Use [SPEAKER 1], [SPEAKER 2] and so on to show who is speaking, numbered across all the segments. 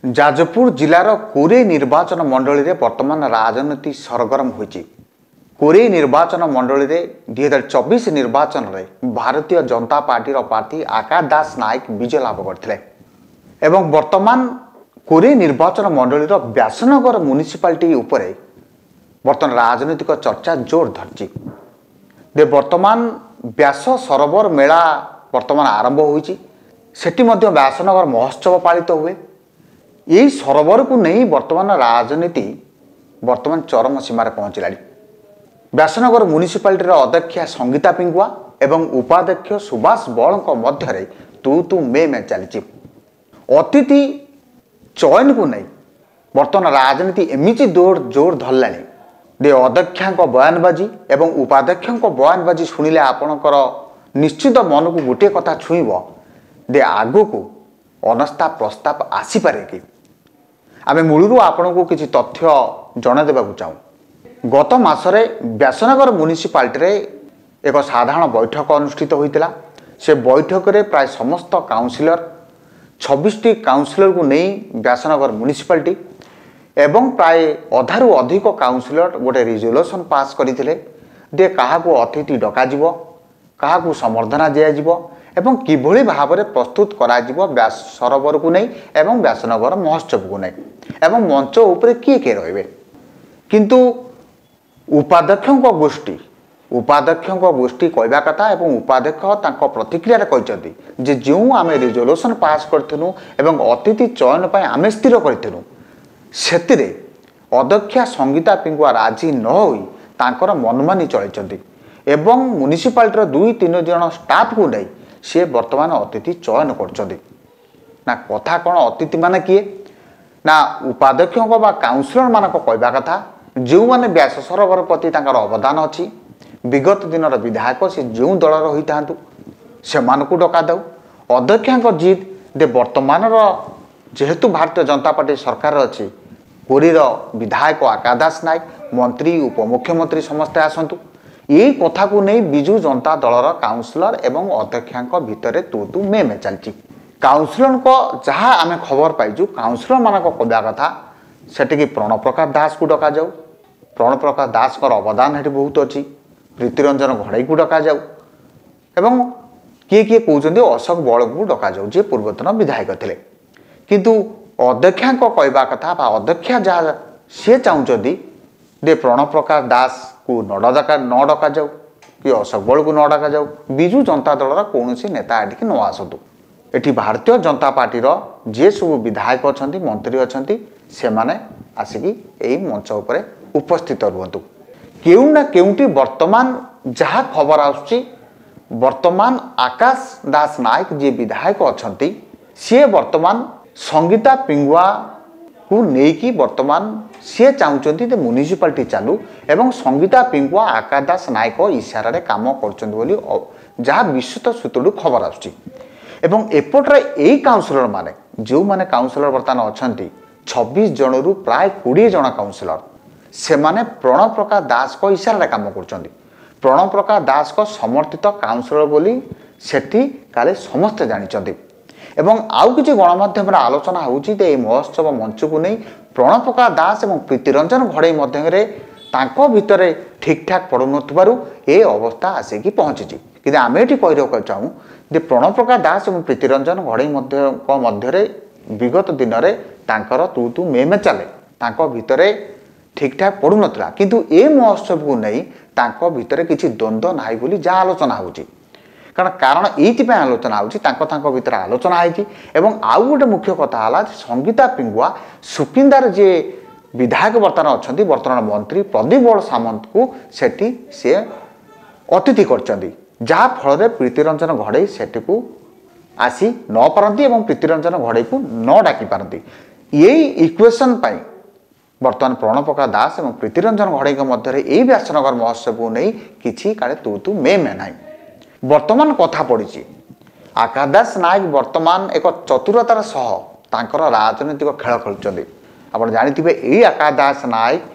[SPEAKER 1] जाजपुर जिलार कोरे निर्वाचन मंडली रे वर्तमान राजनीति सरगरम होइछि। कोरे निर्वाचन मंडली रे 2024 निर्वाचन रे भारतीय जनता पार्टी प्रार्थी आकाश दास नायक विजय लाभ करथिले एवं वर्तमान कोरे निर्वाचन मंडली रो व्यासनगर म्युनिसिपालिटी उपरे वर्तमान राजनीतिक चर्चा जोर धरछि। दे वर्तमान व्यास सरोवर मेला वर्तमान आरंभ होइछि। सेठी मध्य व्यासनगर महोत्सव पालित हुए। यही सरोवर को नहीं वर्तमान राजनीति वर्तमान चरम सीमार पहुँचलानी। व्यासनगर म्युनिसिपालिटी अध्यक्षा संगीता पिंगुआ एवं उपाध्यक्ष सुभाष बल मध्य तू मे चली। अतिथि चयन को नहीं वर्तमान राजनीति एमती जोर धरलानी। दे अध्यक्षा बयानबाजी एवं उपाध्यक्ष बयानबाजी शुणिले आपणकर निश्चित मन को गोटे कथा छुईब दे आगु को अनस्था प्रस्ताव आसीपारे कि आमे मूलरू आपन को किसी तथ्य जन देबा चाहूँ। गत मासरे व्यासनगर म्युनिसिपालिटी रे एक साधारण बैठक अनुष्ठित होइतिला। से बैठक रे प्राय समस्त काउंसिलर 26टी काउंसिलर को नहीं व्यासनगर म्युनिसिपालिटी एवं प्राय अधारू अधिक काउंसिलर गोटे रिजोल्यूशन पास करथिले दे काहाको अतिथि डका जिवो, काहाको संबर्धना दिया जिवो एवं किभଳି भाବରେ प्रस्तुत करा जिवो व्यास सरोवर को नहीं एवं व्यासनगर महोत्सव को नहीं एवं मंच उपरे किए रहिबे। किंतु उपाध्यक्ष गोष्ठी कहवा कथा एवं उपाध्यक्ष तांको प्रतिक्रिया कहते जे जो आम रिजोल्यूशन पास करथिनु एवं अतिथि चयन पर आम स्थिर करथिनु सेतिरे अध्यक्षा संगीता पिंगुआ राजी न होई तांकर मनमानी चलैचंती एवं म्युनिसिपालिटी 2-3 जन स्टाफ को नहीं सी वर्तमान अतिथि चयन करछंती। ना कथा कौन अतिथि माने किए ना उपाध्यक्ष बा काउंसिलर मानक कहवा कथा जो माने व्यास सरोवर प्रति तांकर अवदान अछि। विगत दिनर विधायक से जो दलर होता से डका दऊ। अध्यक्षा जीत दे वर्तमान जेहेतु भारतीय जनता पार्टी सरकार अच्छी पुरीर विधायक आकाश दास नायक मंत्री उपमुख्यमंत्री समस्ते आसतु यही कथा को नहीं विजु जनता दलर काउंसिलर एवं अध्यक्षा भितर तू मे चलती। काउंसिलर को जहाँ आम खबर पाइजु काउंसिलर मानक कहवा कथा सेटिकी प्रणव प्रकाश दास को डका जाऊ। प्रणव प्रकाश दास अवदान हेटी बहुत अच्छी। प्रीतिरंजन घड़ई को डका जाऊ एवं किए किए कहते अशोक बल को डका जाऊ जे पूर्वतन विधायक थे। किंतु अध्यक्षा कहवा कथा अध्यक्षा जहाँ सी चाहते दे प्रणव प्रकाश दास को न डका जाऊ कि अशोक बल को न डका जाऊ। विजु जनता दलर कौन नेता एटिक न आसतु। एटी भारतीय जनता पार्टी जे सब विधायक अच्छा मंत्री अच्छा से माने आसिकी यही मंच उपरे उपस्थित रुहतु। केउ ना केउटी वर्तमान जहाँ खबर आसुची वर्तमान आकाश दास नायक जे विधायक अच्छा सी वर्तमान संगीता पिंगुआ को लेकिन वर्तमान सी चाहते म्युनिसिपालिटी चालू एवं संगीता पिंगुआ आकाश दास नायक इशारा काम कर जहाँ विश्वत सूत्रु खबर आसुची। एवं एपट्रे यही काउंसिलर माने जो माने काउंसिलर वर्तमान अच्छा 26 जनरू प्राय 20 जन काउंसिलर से माने प्रणव प्रकाश दास को इशारा काम कर प्रणव प्रकाश दास को समर्थित काउंसिलर बोली सेठी काले समस्ते जानिचंती। एवं आउ किछि गणमाध्यम आलोचना होउछि जे महोत्सव मंच को नहीं प्रणव प्रकाश दास एवं प्रीतिरंजन घड़ई मध्य तांको भितरे ठीक ठाक पड़ुनथबारु ए अवस्था आसिकी पहुंची। कि आम ये कह चाहूँ जे प्रणव प्रकाश दास और प्रीतिरंजन घड़ई मध्य विगत दिन में तांकर तू मे चले तांको भितरे ठीक ठाक पड़ू नाला। किंतु ए महोत्सव को नहीं तांको भितरे किसी द्वंद्व नाही बोली जहाँ आलोचना होची। कारण ये आलोचना होची भितर आलोचना है। एवं आउ गोटे मुख्य कथा है संगीता पिंगुआ सुकिंदार जे विधायक वर्तमान अच्छा वर्तमान मंत्री प्रदीप बल सामंत को सेठी से अतिथि करचंदी जहाँ फल प्रीतिरंजन घड़ई सेठी को आसी न पारती एवं प्रीतिरंजन घड़ई को न डाकी पारती। यही इक्वेशन पाई वर्तमान प्रणव प्रकाश दास और प्रीतिरंजन घड़ई मध्य यही व्यासनगर महोत्सव को नहीं किसी काले तू मे ना। वर्तमान कथा पड़ी आकाश दास नायक वर्तमान एक चतुरतार सह तांकर राजनीतिक खेल खेलुंट। आप जानी यही आकाश दास नायक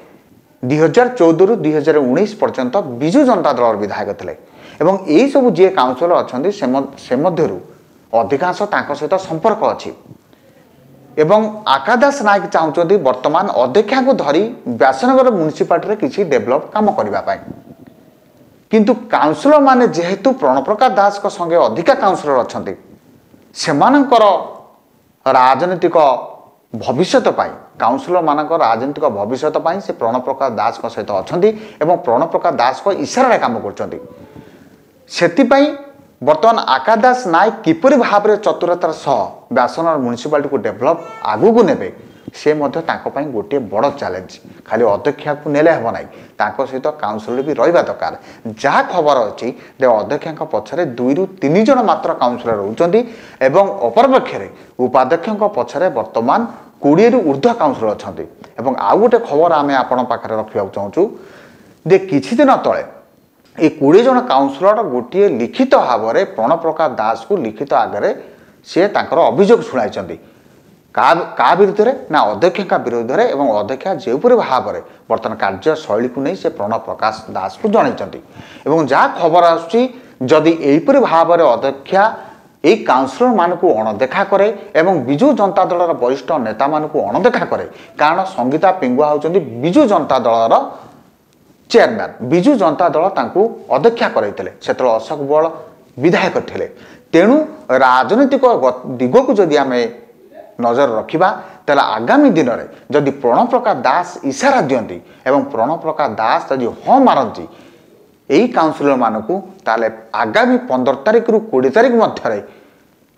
[SPEAKER 1] 2014 रु 2019 पर्यंत विजु जनता दल विधायक थे एवं यही सब जी काउंसिलर अच्छा से मध्यरु अधिकांश सहित संपर्क अच्छी। एवं आकादास नायक चाहते वर्तमान अध्यक्षा को धरी व्यासनगर म्युनिसिपालिटी किसी डेभलप काम करने किंतु काउंसिलर माने जेहेतु प्रणप्रकाश दास को संगे अधिका काउंसिलर अच्छा सेमानंकर राजनीतिक भविष्यत काउंसिलर मानक राजनीतिक भविष्यत से प्रणप्रकाश दास को सहित अच्छा एवं प्रणप्रकाश दास को इशारा काम कर बर्तमान आकादास नायक किपरि भाव में चतुरतार सह व्यासनगर म्युनिसिपालिटी को डेभलप आगू को नेबे से गोटे बड़ चैलेंज खाली अध्यक्षा को नेले हेब ना सहित काउंसिलर भी रहा दरकार जहाँ खबर अच्छी अध्यक्षा पछरे 2 ରୁ 3 जन मात्र काउंसिलर रोचंती एवं अपरपक्षे उपाध्यक्ष पछरे वर्तमान 20 ରୁ ऊर्ध्व काउंसिलर अच्छा आउ गोटे खबर आम आपण पाखे रखा चाहूँ जे किछि दिन तले ये 20 जन काउंसिलर गोटे लिखित भाव में प्रणप्रकाश दास को लिखित आगे सी अभियोग शुणाई का विरुद्ध में ना अध्यक्षा विरुद्ध में एवं अध्यक्षा जोपरी भाव में बर्तमान कार्यशैली को नहीं से प्रणप्रकाश दास को जनइंट जहाँ खबर आदि यहीपरि भाव में अध्यक्षा यही काउंसिलर मान को अणदेखा करे एवं बिजु जनता दल वरिष्ठ नेता मान को अणदेखा करे कारण संगीता पिंगुआ होती बिजु जनता दल चेयरमैन बिजु जनता दल अध्यक्षा करते से अशोक बल विधायक थे तेणु राजनीतिक दिग को जदि आम नजर रखा तेल आगामी दिन में जदि प्रणप्रकाश दास इशारा दियंती एवं प्रणप्रकाश दास जदि हाँ मारती यही काउंसिलर मानू ताले आगामी 15 तारिख रु 20 तारिख मध्य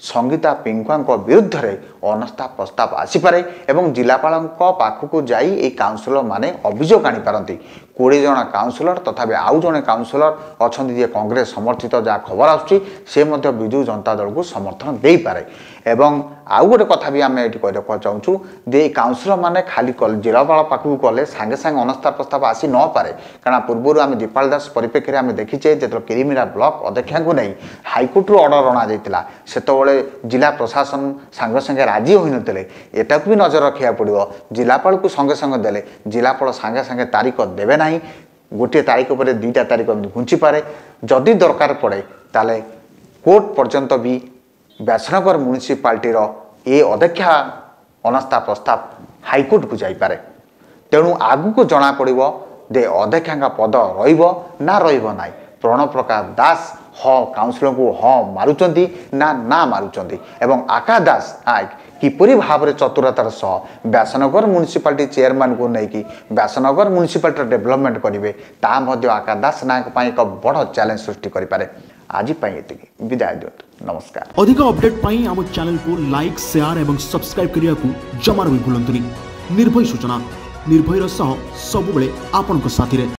[SPEAKER 1] संगीता पिंकुआ विरुद्ध में अनास्था प्रस्ताव आसीपे एवं जिलापाल पाखक जाई ए काउंसिलर माने अभियोग आनीपारती 20 जन काउंसिलर तथापि आउ जड़े काउंसिलर अच्छा जी कांग्रेस समर्थित जहाँ खबर आसुची से बिजु जनता दल को समर्थन दे पारे एवं आउ गोटे कथा भी आम ये कहना चाहूँ जे काउंसिलर माने खाली जिलापाल पाखक गले सांगे सांगे अनास्था प्रस्ताव आसी न पारे कारण पूर्व आम दीपाल दास परिप्रेक्षी में देखीचे जो किरिमिरा ब्लॉक अध्यक्षा को नहीं हाइकोर्टर अर्डर अणा से जिला प्रशासन सांगे सांगे राजी होते एटा भी नजर रखा पड़ो जिलापाल को संगे संगे देले जिलापाल सांगे सांगे तारीख देवे ना गोटे तारीख पर 2टा तारीख घुंची पारे जदि दरकार पड़े ताले कोर्ट पर्यंत भी व्यासनगर म्युनिसिपालिटीर ये अध्यक्षा अनास्था प्रस्ताव हाइकोर्ट को जापे तेणु आगु को जना पड़ो जे अध्यक्षा पद रहा ना प्रणप्रकाश दास हाँ काउंसिलर को हाँ मारुचंती ना मारुचंती एवं आकाश दास नायक किपरि भाव में चतुरतार सह व्यासनगर म्युनिसिपालिटी चेयरमैन को लेकिन व्यासनगर म्युनिसिपालिटी डेभलपमेंट करेंगे आकाश दास नायक एक बड़ चैलेंज सृष्टि करें आज ये विदाय दियंतु नमस्कार।
[SPEAKER 2] अधिक अपडेट पाई आम चैनल को लाइक शेयर एवं सब्सक्राइब करने को जमार भी भूलंतुनि। निर्भय सूचना निर्भयर सह सबुबले आपनक साथी रे।